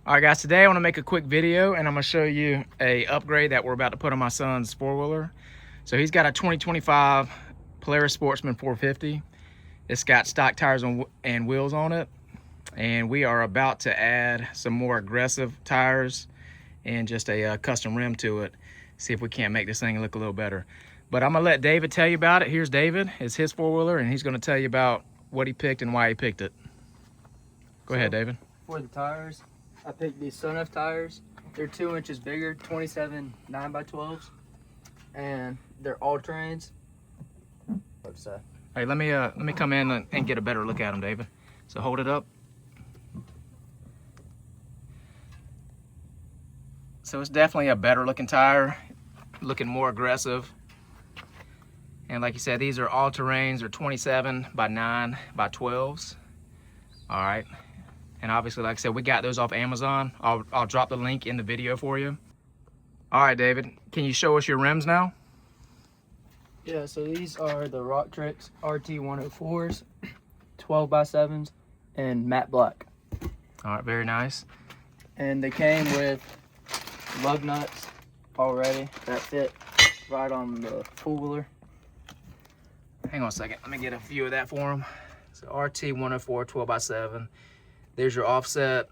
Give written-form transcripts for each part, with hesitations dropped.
All right, guys, today I want to make a quick video and I'm going to show you a upgrade that we're about to put on my son's four-wheeler. So he's got a 2025 Polaris Sportsman 450. It's got stock tires and wheels on it, and we are about to add some more aggressive tires and just a custom rim to it. See if we can't make this thing look a little better. But I'm gonna let David tell you about it. Here's David. It's his four-wheeler, and he's gonna tell you about what he picked and why he picked it. Go ahead, David. For the tires, I picked these SunF tires. They're 2 inches bigger, 27 9x12s, and they're all-terrains. What's that? Hey, let me come in and get a better look at them, David. So hold it up. So it's definitely a better looking tire, looking more aggressive. And like you said, these are all-terrains. They're 27 by 9x12s. All right. And obviously, like I said, we got those off Amazon. I'll drop the link in the video for you. All right, David, can you show us your rims now? Yeah, so these are the RockTrix RT104s, 12x7s, and matte black. All right, very nice. And they came with lug nuts already that fit right on the four-wheeler. Hang on a second, let me get a few of that for him. So RT104 12x7. There's your offset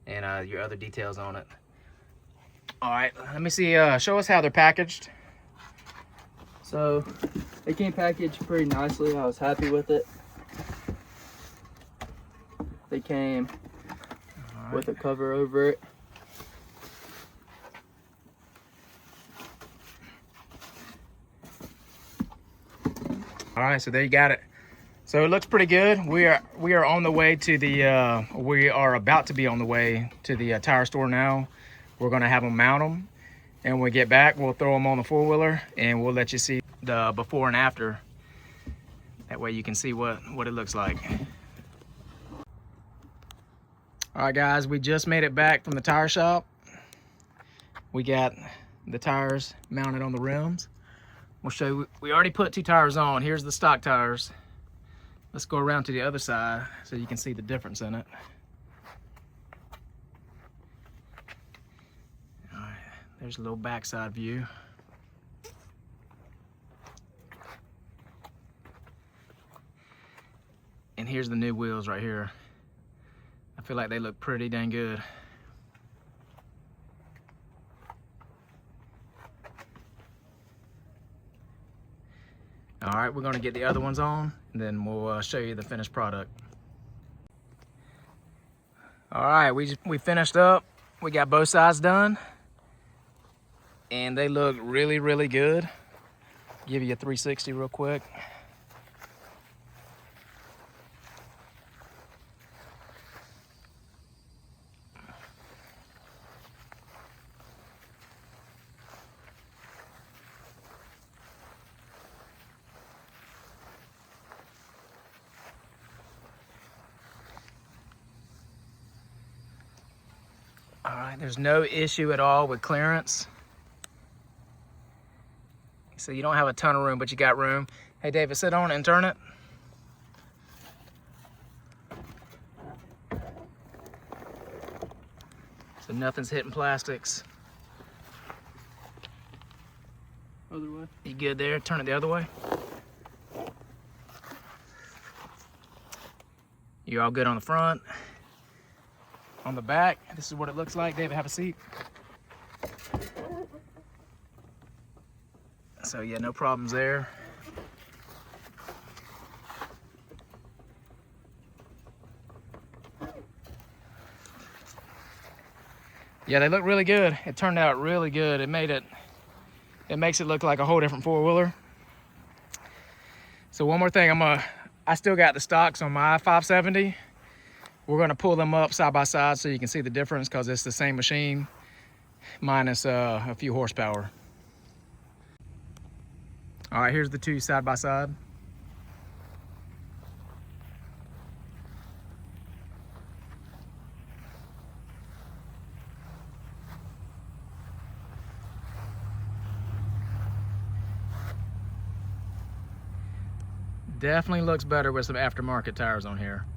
and your other details on it. All right, let me see, show us how they're packaged. So they came packaged pretty nicely. I was happy with it. They came with a cover over it. All right, so there you got it. So it looks pretty good. We are on the way to the, we are about to be on the way to the tire store now. We're gonna have them mount them. And when we get back, we'll throw them on the four-wheeler and we'll let you see the before and after. That way you can see what it looks like. All right, guys, we just made it back from the tire shop. We got the tires mounted on the rims. We'll show you, we already put 2 tires on. Here's the stock tires. Let's go around to the other side so you can see the difference in it. All right, there's a little backside view. And here's the new wheels right here. I feel like they look pretty dang good. All right, we're gonna get the other ones on, and then we'll show you the finished product. All right, we finished up. We got both sides done, and they look really, really good. Give you a 360 real quick. All right, there's no issue at all with clearance. So you don't have a ton of room, but you got room. Hey, David, sit on it and turn it. So nothing's hitting plastics. Other way. You good there? Turn it the other way. You're all good on the front. On the back, this is what it looks like. David, have a seat. So yeah, no problems there. Yeah, they look really good. It turned out really good. It makes it look like a whole different four-wheeler. So one more thing, I still got the stocks on my 570. We're gonna pull them up side by side so you can see the difference, because it's the same machine minus a few horsepower. All right, here's the 2 side by side. Definitely looks better with some aftermarket tires on here.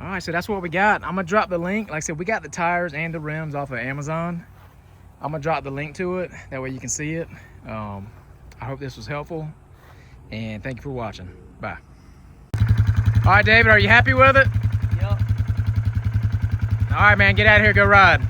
All right, so that's what we got. I'm gonna drop the link. Like I said, we got the tires and the rims off of Amazon. I'm gonna drop the link to it. That way you can see it. I hope this was helpful, and thank you for watching. Bye. All right, David, are you happy with it? Yep. All right, man, get out of here, go ride.